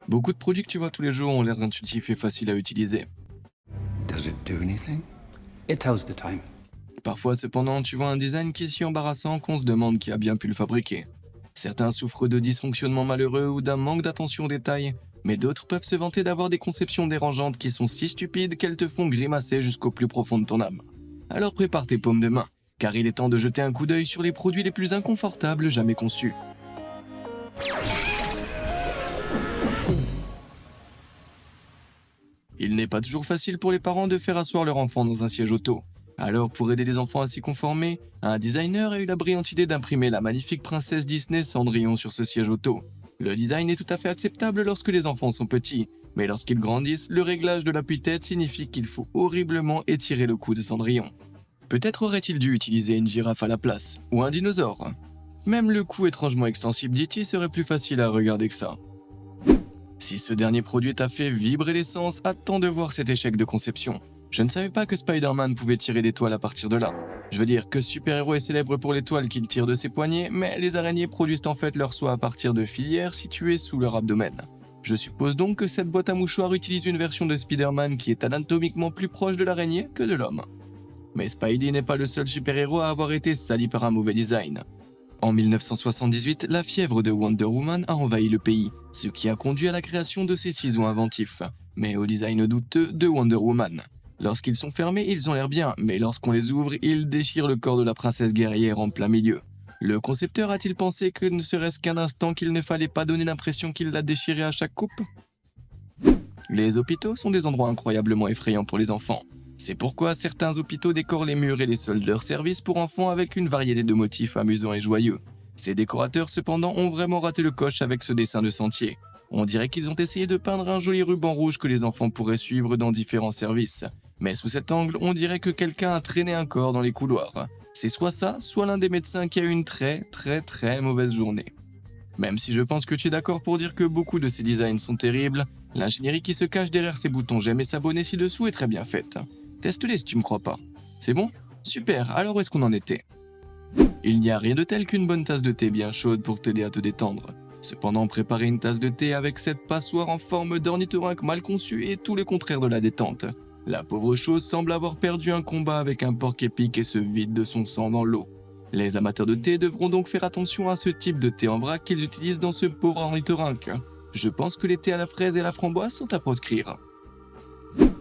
Beaucoup de produits que tu vois tous les jours ont l'air intuitifs et faciles à utiliser. Does it do anything? It tells the time. Parfois, cependant, tu vois un design qui est si embarrassant qu'on se demande qui a bien pu le fabriquer. Certains souffrent de dysfonctionnements malheureux ou d'un manque d'attention aux détails, mais d'autres peuvent se vanter d'avoir des conceptions dérangeantes qui sont si stupides qu'elles te font grimacer jusqu'au plus profond de ton âme. Alors prépare tes paumes de main, car il est temps de jeter un coup d'œil sur les produits les plus inconfortables jamais conçus. Il n'est pas toujours facile pour les parents de faire asseoir leur enfant dans un siège auto. Alors, pour aider les enfants à s'y conformer, un designer a eu la brillante idée d'imprimer la magnifique princesse Disney Cendrillon sur ce siège auto. Le design est tout à fait acceptable lorsque les enfants sont petits, mais lorsqu'ils grandissent, le réglage de l'appui-tête signifie qu'il faut horriblement étirer le cou de Cendrillon. Peut-être aurait-il dû utiliser une girafe à la place, ou un dinosaure. Même le cou étrangement extensible d'E.T. serait plus facile à regarder que ça. Si ce dernier produit t'a fait vibrer l'essence, attends de voir cet échec de conception. Je ne savais pas que Spider-Man pouvait tirer des toiles à partir de là. Je veux dire que ce super-héros est célèbre pour les toiles qu'il tire de ses poignets, mais les araignées produisent en fait leur soie à partir de filières situées sous leur abdomen. Je suppose donc que cette boîte à mouchoirs utilise une version de Spider-Man qui est anatomiquement plus proche de l'araignée que de l'homme. Mais Spidey n'est pas le seul super-héros à avoir été sali par un mauvais design. En 1978, la fièvre de Wonder Woman a envahi le pays, ce qui a conduit à la création de ces ciseaux inventifs, mais au design douteux de Wonder Woman. Lorsqu'ils sont fermés, ils ont l'air bien, mais lorsqu'on les ouvre, ils déchirent le corps de la princesse guerrière en plein milieu. Le concepteur a-t-il pensé que ne serait-ce qu'un instant qu'il ne fallait pas donner l'impression qu'il la déchirait à chaque coupe? Les hôpitaux sont des endroits incroyablement effrayants pour les enfants. C'est pourquoi certains hôpitaux décorent les murs et les sols de leurs services pour enfants avec une variété de motifs amusants et joyeux. Ces décorateurs cependant ont vraiment raté le coche avec ce dessin de sentier. On dirait qu'ils ont essayé de peindre un joli ruban rouge que les enfants pourraient suivre dans différents services. Mais sous cet angle, on dirait que quelqu'un a traîné un corps dans les couloirs. C'est soit ça, soit l'un des médecins qui a eu une très mauvaise journée. Même si je pense que tu es d'accord pour dire que beaucoup de ces designs sont terribles, l'ingénierie qui se cache derrière ces boutons j'aime et s'abonner ci-dessous est très bien faite. Teste-les si tu me crois pas. C'est bon? Super, alors où est-ce qu'on en était? Il n'y a rien de tel qu'une bonne tasse de thé bien chaude pour t'aider à te détendre. Cependant, préparer une tasse de thé avec cette passoire en forme d'ornithorynque mal conçue est tout le contraire de la détente. La pauvre chose semble avoir perdu un combat avec un porc-épic et se vide de son sang dans l'eau. Les amateurs de thé devront donc faire attention à ce type de thé en vrac qu'ils utilisent dans ce pauvre ornithorynque. Je pense que les thés à la fraise et à la framboise sont à proscrire.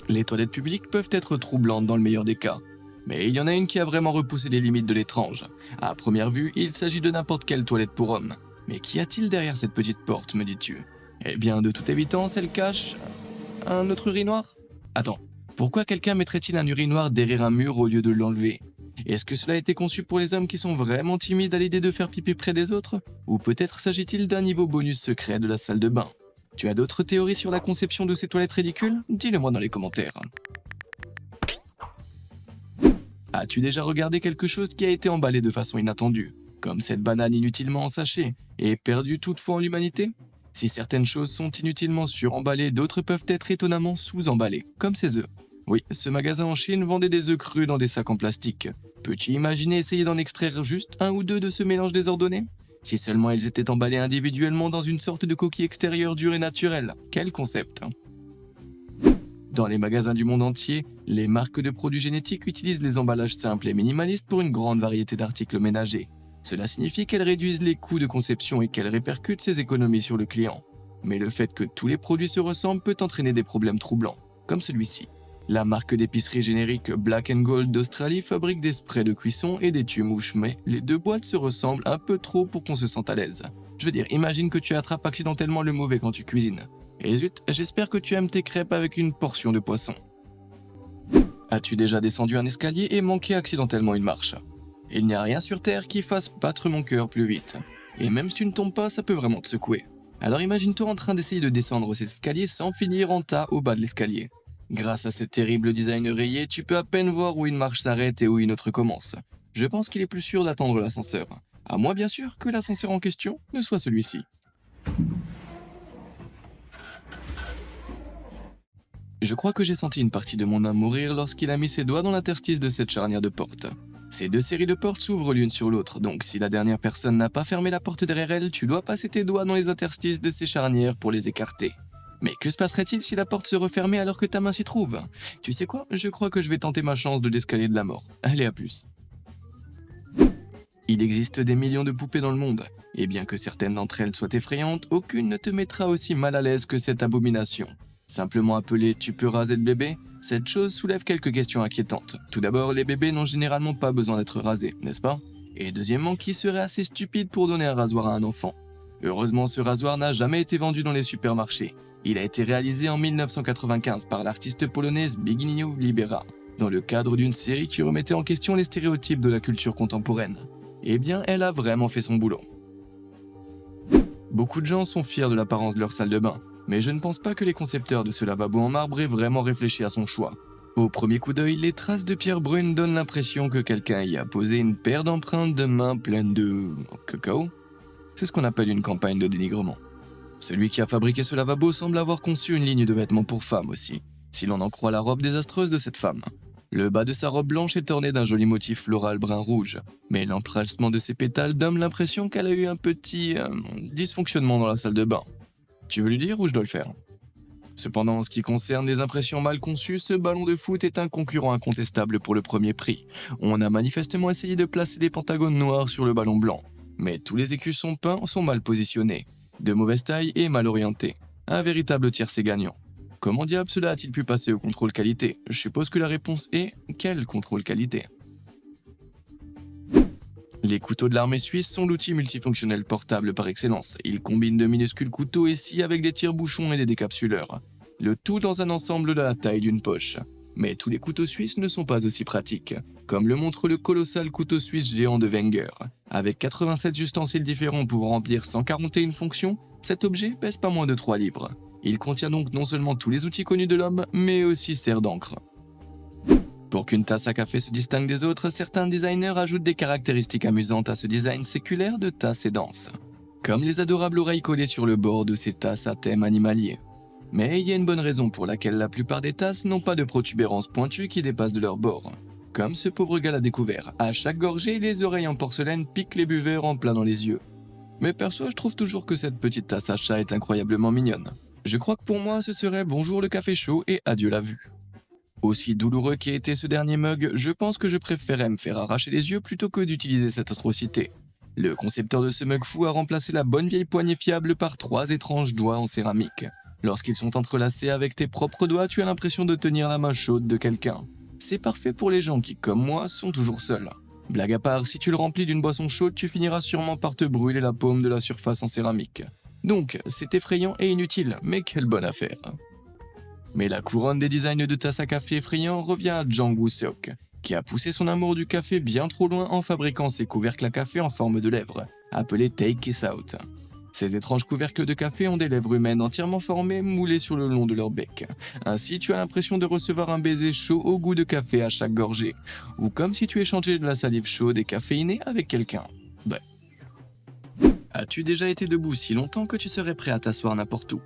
Les toilettes publiques peuvent être troublantes dans le meilleur des cas. Mais il y en a une qui a vraiment repoussé les limites de l'étrange. À première vue, il s'agit de n'importe quelle toilette pour hommes. Mais qu'y a-t-il derrière cette petite porte, me dis-tu? Eh bien, de toute évidence, elle cache... un autre urinoir? Attends, pourquoi quelqu'un mettrait-il un urinoir derrière un mur au lieu de l'enlever? Est-ce que cela a été conçu pour les hommes qui sont vraiment timides à l'idée de faire pipi près des autres? Ou peut-être s'agit-il d'un niveau bonus secret de la salle de bain? Tu as d'autres théories sur la conception de ces toilettes ridicules? Dis-le-moi dans les commentaires. As-tu déjà regardé quelque chose qui a été emballé de façon inattendue, comme cette banane inutilement en sachet, et perdue toutefois en l'humanité? Si certaines choses sont inutilement suremballées, d'autres peuvent être étonnamment sous-emballées, comme ces œufs. Oui, ce magasin en Chine vendait des œufs crus dans des sacs en plastique. Peux-tu imaginer essayer d'en extraire juste un ou deux de ce mélange désordonné? Si seulement ils étaient emballés individuellement dans une sorte de coquille extérieure dure et naturelle. Quel concept! Dans les magasins du monde entier, les marques de produits génétiques utilisent les emballages simples et minimalistes pour une grande variété d'articles ménagers. Cela signifie qu'elles réduisent les coûts de conception et qu'elles répercutent ces économies sur le client. Mais le fait que tous les produits se ressemblent peut entraîner des problèmes troublants, comme celui-ci. La marque d'épicerie générique Black & Gold d'Australie fabrique des sprays de cuisson et des tue-mouches, mais les deux boîtes se ressemblent un peu trop pour qu'on se sente à l'aise. Je veux dire, imagine que tu attrapes accidentellement le mauvais quand tu cuisines. Et zut, j'espère que tu aimes tes crêpes avec une portion de poisson. As-tu déjà descendu un escalier et manqué accidentellement une marche? Il n'y a rien sur Terre qui fasse battre mon cœur plus vite. Et même si tu ne tombes pas, ça peut vraiment te secouer. Alors imagine-toi en train d'essayer de descendre cet escalier sans finir en tas au bas de l'escalier. Grâce à ce terrible design rayé, tu peux à peine voir où une marche s'arrête et où une autre commence. Je pense qu'il est plus sûr d'attendre l'ascenseur. À moins bien sûr que l'ascenseur en question ne soit celui-ci. Je crois que j'ai senti une partie de mon âme mourir lorsqu'il a mis ses doigts dans l'interstice de cette charnière de porte. Ces deux séries de portes s'ouvrent l'une sur l'autre, donc si la dernière personne n'a pas fermé la porte derrière elle, tu dois passer tes doigts dans les interstices de ces charnières pour les écarter. Mais que se passerait-il si la porte se refermait alors que ta main s'y trouve? Tu sais quoi? Je crois que je vais tenter ma chance de l'escalier de la mort. Allez, à plus. Il existe des millions de poupées dans le monde, et bien que certaines d'entre elles soient effrayantes, aucune ne te mettra aussi mal à l'aise que cette abomination. Simplement appelée « tu peux raser le bébé », cette chose soulève quelques questions inquiétantes. Tout d'abord, les bébés n'ont généralement pas besoin d'être rasés, n'est-ce pas? Et deuxièmement, qui serait assez stupide pour donner un rasoir à un enfant? Heureusement, ce rasoir n'a jamais été vendu dans les supermarchés. Il a été réalisé en 1995 par l'artiste polonaise Zbigniew Libera, dans le cadre d'une série qui remettait en question les stéréotypes de la culture contemporaine. Eh bien, elle a vraiment fait son boulot. Beaucoup de gens sont fiers de l'apparence de leur salle de bain, mais je ne pense pas que les concepteurs de ce lavabo en marbre aient vraiment réfléchi à son choix. Au premier coup d'œil, les traces de pierre brune donnent l'impression que quelqu'un y a posé une paire d'empreintes de mains pleines de... cacao? C'est ce qu'on appelle une campagne de dénigrement. Celui qui a fabriqué ce lavabo semble avoir conçu une ligne de vêtements pour femmes aussi, si l'on en croit la robe désastreuse de cette femme. Le bas de sa robe blanche est orné d'un joli motif floral brun-rouge, mais l'empressement de ses pétales donne l'impression qu'elle a eu un petit dysfonctionnement dans la salle de bain. Tu veux lui dire ou je dois le faire? Cependant, en ce qui concerne les impressions mal conçues, ce ballon de foot est un concurrent incontestable pour le premier prix. On a manifestement essayé de placer des pentagones noirs sur le ballon blanc, mais tous les écussons peints sont mal positionnés, de mauvaise taille et mal orientés. Un véritable tiercé gagnant. Comment diable cela a-t-il pu passer au contrôle qualité? Je suppose que la réponse est « quel contrôle qualité ?» Les couteaux de l'armée suisse sont l'outil multifonctionnel portable par excellence. Ils combinent de minuscules couteaux et scies avec des tire-bouchons et des décapsuleurs. Le tout dans un ensemble de la taille d'une poche. Mais tous les couteaux suisses ne sont pas aussi pratiques, comme le montre le colossal couteau suisse géant de Wenger. Avec 87 ustensiles différents pouvant remplir 141 fonctions, cet objet pèse pas moins de 3 livres. Il contient donc non seulement tous les outils connus de l'homme, mais aussi serre d'encre. Pour qu'une tasse à café se distingue des autres, certains designers ajoutent des caractéristiques amusantes à ce design séculaire de tasses et d'anses, comme les adorables oreilles collées sur le bord de ces tasses à thème animalier. Mais il y a une bonne raison pour laquelle la plupart des tasses n'ont pas de protubérances pointues qui dépassent de leur bord. Comme ce pauvre gars l'a découvert, à chaque gorgée, les oreilles en porcelaine piquent les buveurs en plein dans les yeux. Mais perso, je trouve toujours que cette petite tasse à chat est incroyablement mignonne. Je crois que pour moi, ce serait bonjour le café chaud et adieu la vue. Aussi douloureux qu'ait été ce dernier mug, je pense que je préférais me faire arracher les yeux plutôt que d'utiliser cette atrocité. Le concepteur de ce mug fou a remplacé la bonne vieille poignée fiable par 3 étranges doigts en céramique. Lorsqu'ils sont entrelacés avec tes propres doigts, tu as l'impression de tenir la main chaude de quelqu'un. C'est parfait pour les gens qui, comme moi, sont toujours seuls. Blague à part, si tu le remplis d'une boisson chaude, tu finiras sûrement par te brûler la paume de la surface en céramique. Donc, c'est effrayant et inutile, mais quelle bonne affaire. Mais la couronne des designs de tasses à café effrayants revient à Jang Woo-seok, qui a poussé son amour du café bien trop loin en fabriquant ses couvercles à café en forme de lèvres, appelés Take Kiss Out. Ces étranges couvercles de café ont des lèvres humaines entièrement formées, moulées sur le long de leur bec. Ainsi, tu as l'impression de recevoir un baiser chaud au goût de café à chaque gorgée, ou comme si tu échangeais de la salive chaude et caféinée avec quelqu'un. Ouais. As-tu déjà été debout si longtemps que tu serais prêt à t'asseoir n'importe où?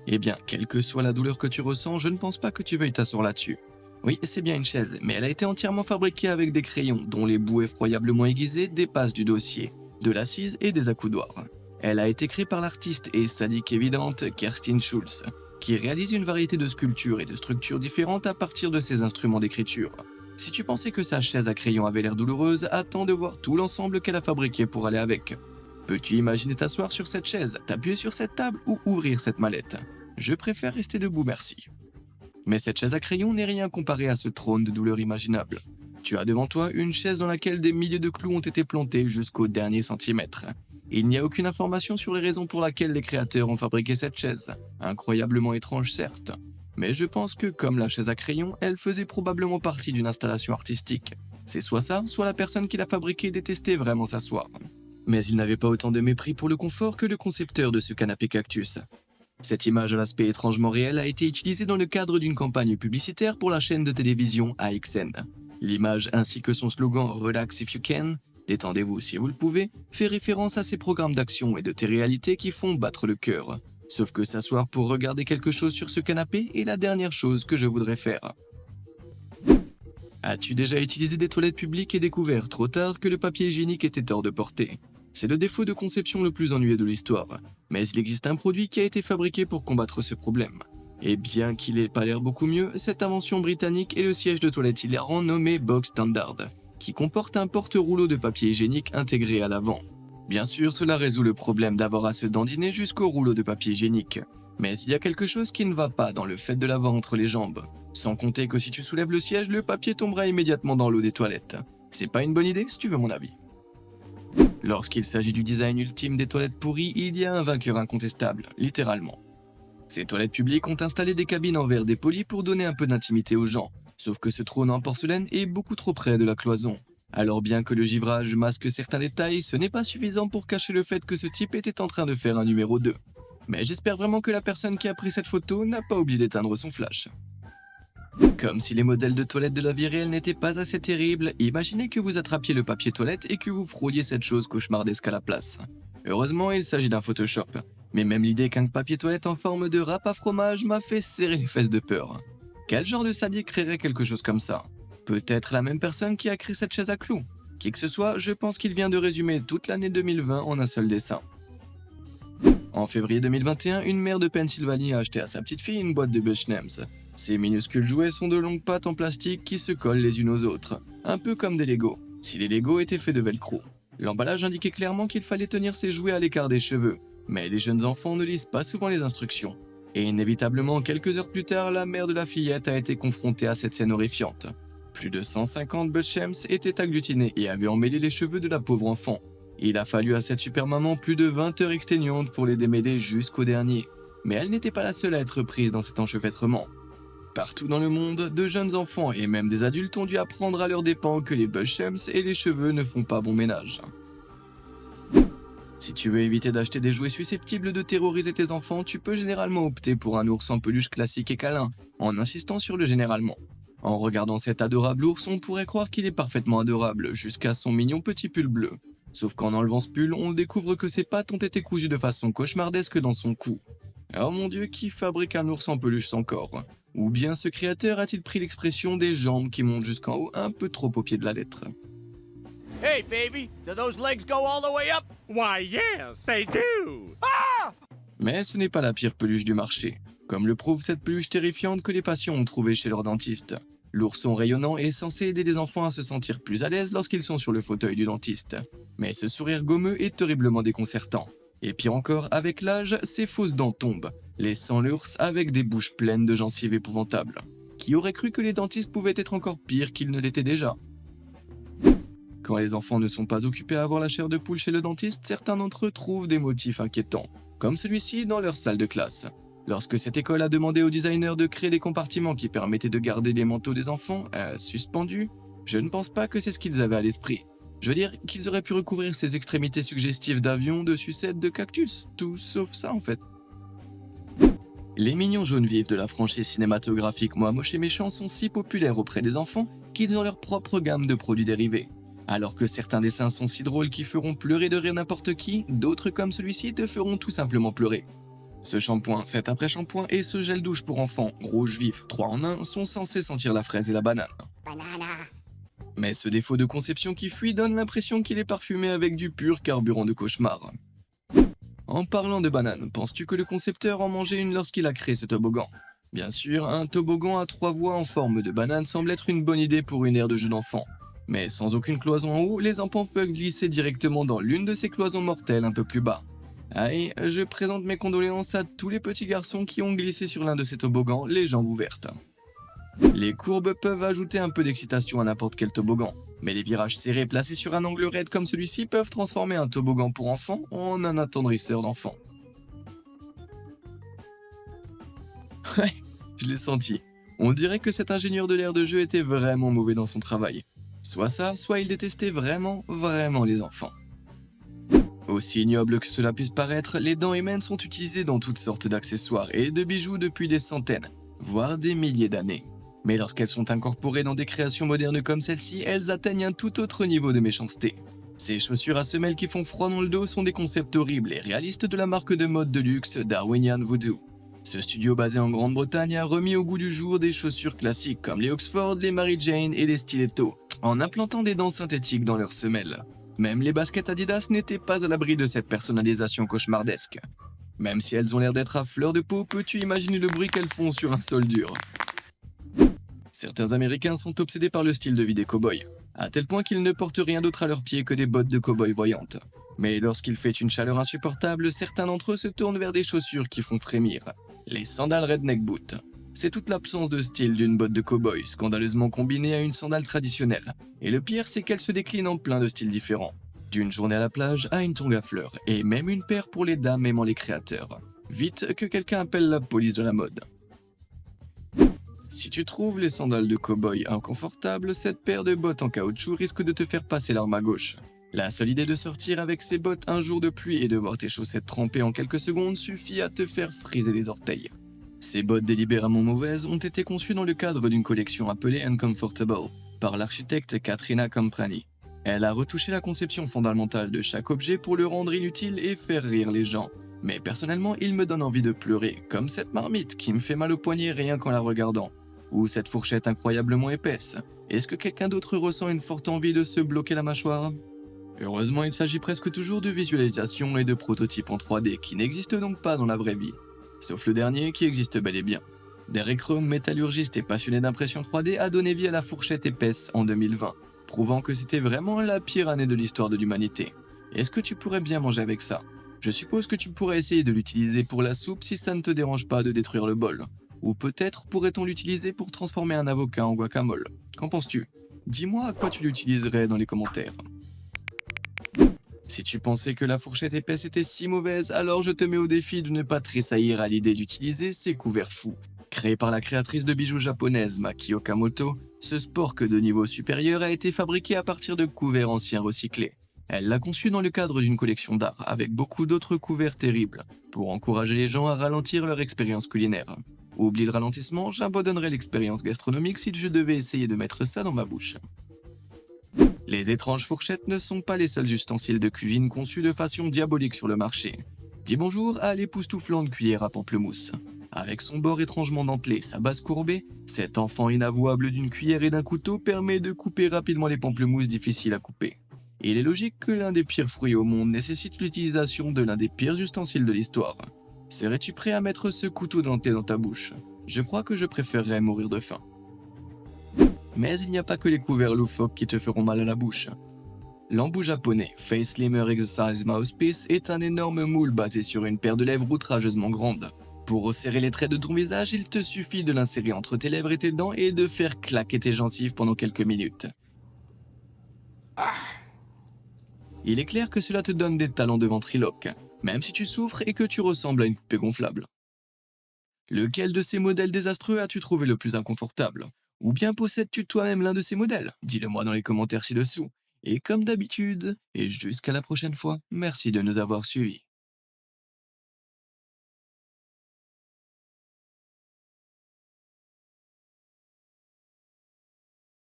Eh bien, quelle que soit la douleur que tu ressens, je ne pense pas que tu veuilles t'asseoir là-dessus. Oui, c'est bien une chaise, mais elle a été entièrement fabriquée avec des crayons, dont les bouts effroyablement aiguisés dépassent du dossier, de l'assise et des accoudoirs. Elle a été créée par l'artiste et sadique évidente Kerstin Schulz, qui réalise une variété de sculptures et de structures différentes à partir de ses instruments d'écriture. Si tu pensais que sa chaise à crayon avait l'air douloureuse, attends de voir tout l'ensemble qu'elle a fabriqué pour aller avec. Peux-tu imaginer t'asseoir sur cette chaise, t'appuyer sur cette table ou ouvrir cette mallette? Je préfère rester debout, merci. Mais cette chaise à crayon n'est rien comparé à ce trône de douleur imaginable. Tu as devant toi une chaise dans laquelle des milliers de clous ont été plantés jusqu'au dernier centimètre. Il n'y a aucune information sur les raisons pour lesquelles les créateurs ont fabriqué cette chaise. Incroyablement étrange certes. Mais je pense que, comme la chaise à crayon, elle faisait probablement partie d'une installation artistique. C'est soit ça, soit la personne qui l'a fabriquée détestait vraiment s'asseoir. Mais il n'avait pas autant de mépris pour le confort que le concepteur de ce canapé cactus. Cette image à l'aspect étrangement réel a été utilisée dans le cadre d'une campagne publicitaire pour la chaîne de télévision AXN. L'image ainsi que son slogan « Relax if you can », détendez-vous si vous le pouvez, fait référence à ces programmes d'action et de télé-réalité qui font battre le cœur. Sauf que s'asseoir pour regarder quelque chose sur ce canapé est la dernière chose que je voudrais faire. As-tu déjà utilisé des toilettes publiques et découvert trop tard que le papier hygiénique était hors de portée? C'est le défaut de conception le plus ennuyeux de l'histoire, mais il existe un produit qui a été fabriqué pour combattre ce problème. Et bien qu'il ait pas l'air beaucoup mieux, cette invention britannique est le siège de toilette hilarant nommé Box Standard, qui comporte un porte-rouleau de papier hygiénique intégré à l'avant. Bien sûr, cela résout le problème d'avoir à se dandiner jusqu'au rouleau de papier hygiénique. Mais il y a quelque chose qui ne va pas dans le fait de l'avoir entre les jambes. Sans compter que si tu soulèves le siège, le papier tombera immédiatement dans l'eau des toilettes. C'est pas une bonne idée si tu veux mon avis. Lorsqu'il s'agit du design ultime des toilettes pourries, il y a un vainqueur incontestable, littéralement. Ces toilettes publiques ont installé des cabines en verre dépoli pour donner un peu d'intimité aux gens, sauf que ce trône en porcelaine est beaucoup trop près de la cloison. Alors bien que le givrage masque certains détails, ce n'est pas suffisant pour cacher le fait que ce type était en train de faire un numéro 2. Mais j'espère vraiment que la personne qui a pris cette photo n'a pas oublié d'éteindre son flash. Comme si les modèles de toilettes de la vie réelle n'étaient pas assez terribles, imaginez que vous attrapiez le papier toilette et que vous fraudiez cette chose cauchemardesque à la place. Heureusement, il s'agit d'un Photoshop. Mais même l'idée qu'un papier toilette en forme de râpe à fromage m'a fait serrer les fesses de peur. Quel genre de sadique créerait quelque chose comme ça? Peut-être la même personne qui a créé cette chaise à clous. Qui que ce soit, je pense qu'il vient de résumer toute l'année 2020 en un seul dessin. En février 2021, une mère de Pennsylvanie a acheté à sa petite fille une boîte de Bush-Names. Ces minuscules jouets sont de longues pattes en plastique qui se collent les unes aux autres, un peu comme des Legos, si les Legos étaient faits de velcro. L'emballage indiquait clairement qu'il fallait tenir ces jouets à l'écart des cheveux, mais les jeunes enfants ne lisent pas souvent les instructions. Et inévitablement, quelques heures plus tard, la mère de la fillette a été confrontée à cette scène horrifiante. Plus de 150 Bush-Names étaient agglutinés et avaient emmêlé les cheveux de la pauvre enfant. Il a fallu à cette super maman plus de 20 heures exténuantes pour les démêler jusqu'au dernier. Mais elle n'était pas la seule à être prise dans cet enchevêtrement. Partout dans le monde, de jeunes enfants et même des adultes ont dû apprendre à leurs dépens que les Bush-Names et les cheveux ne font pas bon ménage. Si tu veux éviter d'acheter des jouets susceptibles de terroriser tes enfants, tu peux généralement opter pour un ours en peluche classique et câlin, en insistant sur le généralement. En regardant cet adorable ours, on pourrait croire qu'il est parfaitement adorable, jusqu'à son mignon petit pull bleu. Sauf qu'en enlevant ce pull, on découvre que ses pattes ont été cousues de façon cauchemardesque dans son cou. Alors mon Dieu, qui fabrique un ours en peluche sans corps? Ou bien ce créateur a-t-il pris l'expression des jambes qui montent jusqu'en haut un peu trop au pied de la lettre? Hey, baby, do those legs go all the way up? Why, yes, they do. Mais ce n'est pas la pire peluche du marché, comme le prouve cette peluche terrifiante que les patients ont trouvée chez leur dentiste. L'ourson rayonnant est censé aider les enfants à se sentir plus à l'aise lorsqu'ils sont sur le fauteuil du dentiste. Mais ce sourire gommeux est terriblement déconcertant. Et pire encore, avec l'âge, ces fausses dents tombent, laissant l'ours avec des bouches pleines de gencives épouvantables. Qui aurait cru que les dentistes pouvaient être encore pires qu'ils ne l'étaient déjà? Quand les enfants ne sont pas occupés à avoir la chair de poule chez le dentiste, certains d'entre eux trouvent des motifs inquiétants, comme celui-ci dans leur salle de classe. Lorsque cette école a demandé aux designers de créer des compartiments qui permettaient de garder les manteaux des enfants suspendus, je ne pense pas que c'est ce qu'ils avaient à l'esprit. Je veux dire qu'ils auraient pu recouvrir ces extrémités suggestives d'avions, de sucettes, de cactus, tout sauf ça en fait. Les mignons jaunes vifs de la franchise cinématographique Moi Moche et Méchant sont si populaires auprès des enfants qu'ils ont leur propre gamme de produits dérivés. Alors que certains dessins sont si drôles qu'ils feront pleurer de rire n'importe qui, d'autres comme celui-ci te feront tout simplement pleurer. Ce shampoing, cet après-shampoing et ce gel douche pour enfants, rouge vif, 3 en 1, sont censés sentir la fraise et la banane. Mais ce défaut de conception qui fuit donne l'impression qu'il est parfumé avec du pur carburant de cauchemar. En parlant de banane, penses-tu que le concepteur en mangeait une lorsqu'il a créé ce toboggan? Bien sûr, un toboggan à 3 voies en forme de banane semble être une bonne idée pour une aire de jeu d'enfant. Mais sans aucune cloison en haut, les enfants peuvent glisser directement dans l'une de ces cloisons mortelles un peu plus bas. Allez, je présente mes condoléances à tous les petits garçons qui ont glissé sur l'un de ces toboggans, les jambes ouvertes. Les courbes peuvent ajouter un peu d'excitation à n'importe quel toboggan, mais les virages serrés placés sur un angle raide comme celui-ci peuvent transformer un toboggan pour enfants en un attendrisseur d'enfants. Ouais, je l'ai senti. On dirait que cet ingénieur de l'aire de jeu était vraiment mauvais dans son travail. Soit ça, soit il détestait vraiment les enfants. Aussi ignoble que cela puisse paraître, les dents humaines sont utilisées dans toutes sortes d'accessoires et de bijoux depuis des centaines, voire des milliers d'années. Mais lorsqu'elles sont incorporées dans des créations modernes comme celle-ci, elles atteignent un tout autre niveau de méchanceté. Ces chaussures à semelles qui font froid dans le dos sont des concepts horribles et réalistes de la marque de mode de luxe Darwinian Voodoo. Ce studio basé en Grande-Bretagne a remis au goût du jour des chaussures classiques comme les Oxford, les Mary Jane et les stilettos, en implantant des dents synthétiques dans leurs semelles. Même les baskets Adidas n'étaient pas à l'abri de cette personnalisation cauchemardesque. Même si elles ont l'air d'être à fleur de peau, peux-tu imaginer le bruit qu'elles font sur un sol dur? Certains Américains sont obsédés par le style de vie des cow-boys, à tel point qu'ils ne portent rien d'autre à leurs pieds que des bottes de cow-boy voyantes. Mais lorsqu'il fait une chaleur insupportable, certains d'entre eux se tournent vers des chaussures qui font frémir. Les sandales redneck boots. C'est toute l'absence de style d'une botte de cow-boy, scandaleusement combinée à une sandale traditionnelle. Et le pire, c'est qu'elle se décline en plein de styles différents. D'une journée à la plage à une tongue à fleurs, et même une paire pour les dames aimant les créateurs. Vite que quelqu'un appelle la police de la mode. Si tu trouves les sandales de cow-boy inconfortables, cette paire de bottes en caoutchouc risque de te faire passer l'arme à gauche. La seule idée de sortir avec ces bottes un jour de pluie et de voir tes chaussettes trempées en quelques secondes suffit à te faire friser les orteils. Ces bottes délibérément mauvaises ont été conçues dans le cadre d'une collection appelée Uncomfortable par l'architecte Katrina Camprani. Elle a retouché la conception fondamentale de chaque objet pour le rendre inutile et faire rire les gens. Mais personnellement, il me donne envie de pleurer, comme cette marmite qui me fait mal au poignet rien qu'en la regardant. Ou cette fourchette incroyablement épaisse. Est-ce que quelqu'un d'autre ressent une forte envie de se bloquer la mâchoire? Heureusement, il s'agit presque toujours de visualisation et de prototypes en 3D qui n'existent donc pas dans la vraie vie. Sauf le dernier qui existe bel et bien. Derek Rome, métallurgiste et passionné d'impression 3D, a donné vie à la fourchette épaisse en 2020, prouvant que c'était vraiment la pire année de l'histoire de l'humanité. Est-ce que tu pourrais bien manger avec ça? Je suppose que tu pourrais essayer de l'utiliser pour la soupe si ça ne te dérange pas de détruire le bol. Ou peut-être pourrait-on l'utiliser pour transformer un avocat en guacamole. Qu'en penses-tu? Dis-moi à quoi tu l'utiliserais dans les commentaires. Si tu pensais que la fourchette épaisse était si mauvaise, alors je te mets au défi de ne pas tressaillir à l'idée d'utiliser ces couverts fous. Créé par la créatrice de bijoux japonaise Maki Okamoto, ce spork de niveau supérieur a été fabriqué à partir de couverts anciens recyclés. Elle l'a conçu dans le cadre d'une collection d'art, avec beaucoup d'autres couverts terribles, pour encourager les gens à ralentir leur expérience culinaire. Oublie le ralentissement, j'abandonnerais l'expérience gastronomique si je devais essayer de mettre ça dans ma bouche. Les étranges fourchettes ne sont pas les seuls ustensiles de cuisine conçus de façon diabolique sur le marché. Dis bonjour à l'époustouflante cuillère à pamplemousse. Avec son bord étrangement dentelé, sa base courbée, cet enfant inavouable d'une cuillère et d'un couteau permet de couper rapidement les pamplemousses difficiles à couper. Il est logique que l'un des pires fruits au monde nécessite l'utilisation de l'un des pires ustensiles de l'histoire. Serais-tu prêt à mettre ce couteau denté dans ta bouche? Je crois que je préférerais mourir de faim. Mais il n'y a pas que les couverts loufoques qui te feront mal à la bouche. L'embout japonais Face Slimmer Exercise Mouthpiece est un énorme moule basé sur une paire de lèvres outrageusement grande. Pour resserrer les traits de ton visage, il te suffit de l'insérer entre tes lèvres et tes dents et de faire claquer tes gencives pendant quelques minutes. Il est clair que cela te donne des talents de ventriloque, même si tu souffres et que tu ressembles à une poupée gonflable. Lequel de ces modèles désastreux as-tu trouvé le plus inconfortable? Ou bien possèdes-tu toi-même l'un de ces modèles? Dis-le moi dans les commentaires ci-dessous. Et comme d'habitude, et jusqu'à la prochaine fois, merci de nous avoir suivis.